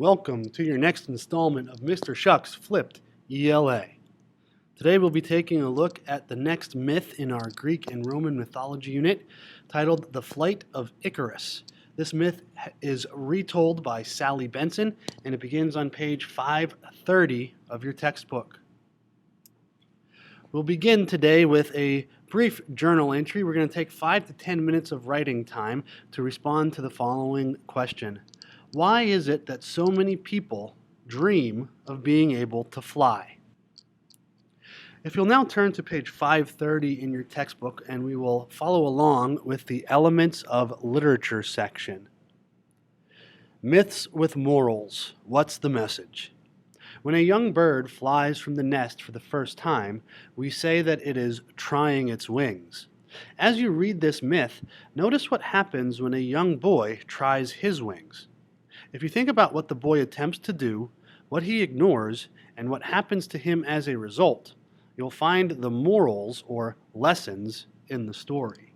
Welcome to your next installment of Mr. Shuck's Flipped ELA. Today we'll be taking a look at the next myth in our Greek and Roman mythology unit titled The Flight of Icarus. This myth is retold by Sally Benson and it begins on page 530 of your textbook. We'll begin today with a brief journal entry. We're going to take 5 to 10 minutes of writing time to respond to the following question. Why is it that so many people dream of being able to fly? If you'll now turn to page 530 in your textbook, and we will follow along with the Elements of Literature section. Myths with morals. What's the message? When a young bird flies from the nest for the first time, we say that it is trying its wings. As you read this myth, notice what happens when a young boy tries his wings. If you think about what the boy attempts to do, what he ignores, and what happens to him as a result, you'll find the morals or lessons in the story.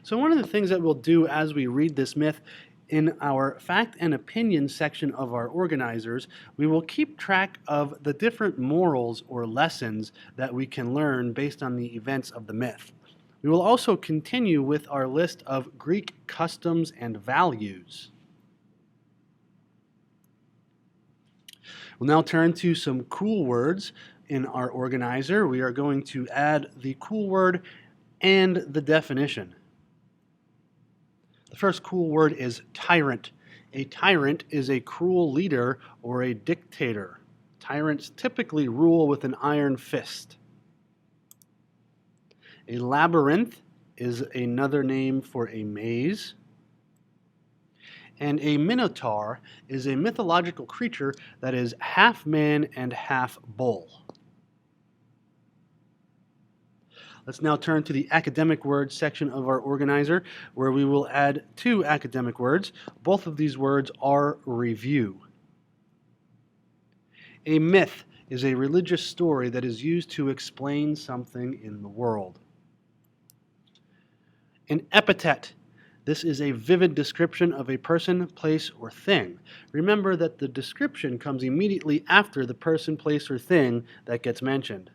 So one of the things that we'll do as we read this myth, in our fact and opinion section of our organizers, we will keep track of the different morals or lessons that we can learn based on the events of the myth. We will also continue with our list of Greek customs and values. We'll now turn to some cool words in our organizer. We are going to add the cool word and the definition. The first cool word is tyrant. A tyrant is a cruel leader or a dictator. Tyrants typically rule with an iron fist. A labyrinth is another name for a maze. And a minotaur is a mythological creature that is half man and half bull. Let's now turn to the academic words section of our organizer, where we will add 2 academic words. Both of these words are review. A myth is a religious story that is used to explain something in the world. An epithet. This is a vivid description of a person, place, or thing. Remember that the description comes immediately after the person, place, or thing that gets mentioned.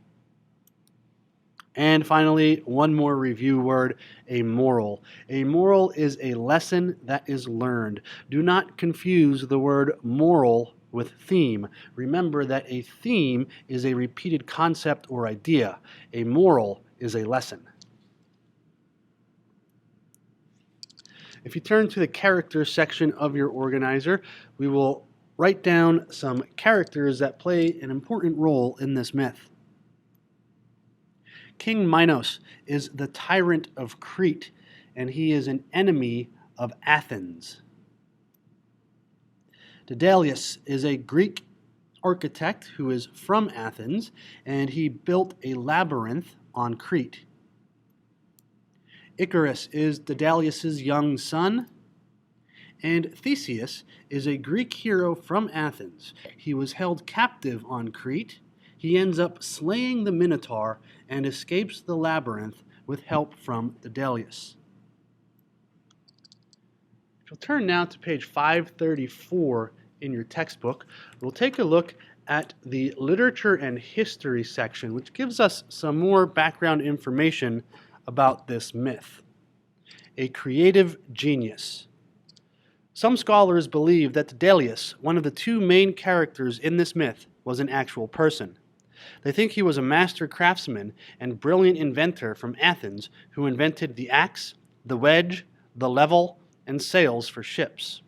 And finally, one more review word, a moral. A moral is a lesson that is learned. Do not confuse the word moral with theme. Remember that a theme is a repeated concept or idea. A moral is a lesson. If you turn to the characters section of your organizer, we will write down some characters that play an important role in this myth. King Minos is the tyrant of Crete, and he is an enemy of Athens. Daedalus is a Greek architect who is from Athens, and he built a labyrinth on Crete. Icarus is Daedalus' young son, and Theseus is a Greek hero from Athens. He was held captive on Crete. He ends up slaying the Minotaur and escapes the labyrinth with help from Daedalus. If you'll turn now to page 534 in your textbook, we'll take a look at the literature and history section, which gives us some more background information about this myth. A creative genius. Some scholars believe that Daedalus, one of the 2 main characters in this myth, was an actual person. They think he was a master craftsman and brilliant inventor from Athens who invented the axe, the wedge, the level, and sails for ships.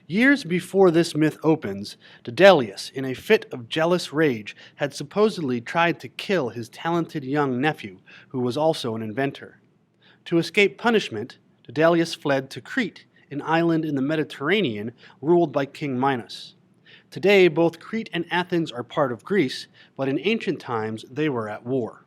Years before this myth opens, Daedalus, in a fit of jealous rage, had supposedly tried to kill his talented young nephew, who was also an inventor. To escape punishment, Daedalus fled to Crete, an island in the Mediterranean ruled by King Minos. Today, both Crete and Athens are part of Greece, but in ancient times they were at war.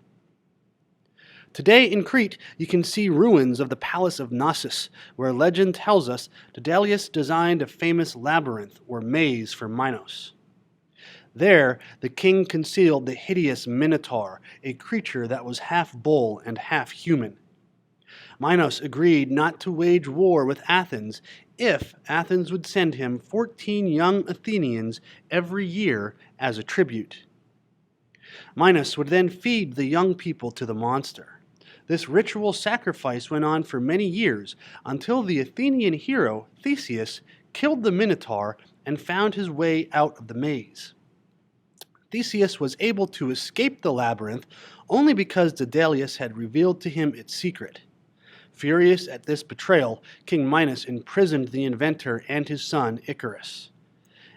Today in Crete, you can see ruins of the palace of Knossos, where legend tells us Daedalus designed a famous labyrinth or maze for Minos. There, the king concealed the hideous Minotaur, a creature that was half bull and half human. Minos agreed not to wage war with Athens if Athens would send him 14 young Athenians every year as a tribute. Minos would then feed the young people to the monster. This ritual sacrifice went on for many years until the Athenian hero Theseus killed the Minotaur and found his way out of the maze. Theseus was able to escape the labyrinth only because Daedalus had revealed to him its secret. Furious at this betrayal, King Minos imprisoned the inventor and his son Icarus.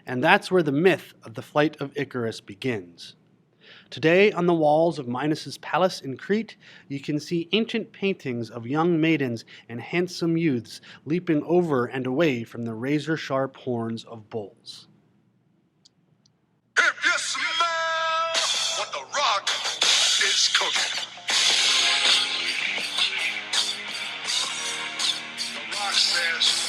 And that's where the myth of the Flight of Icarus begins. Today, on the walls of Minos's palace in Crete, you can see ancient paintings of young maidens and handsome youths leaping over and away from the razor-sharp horns of bulls. If you smell what the rock is cooking. The rock says,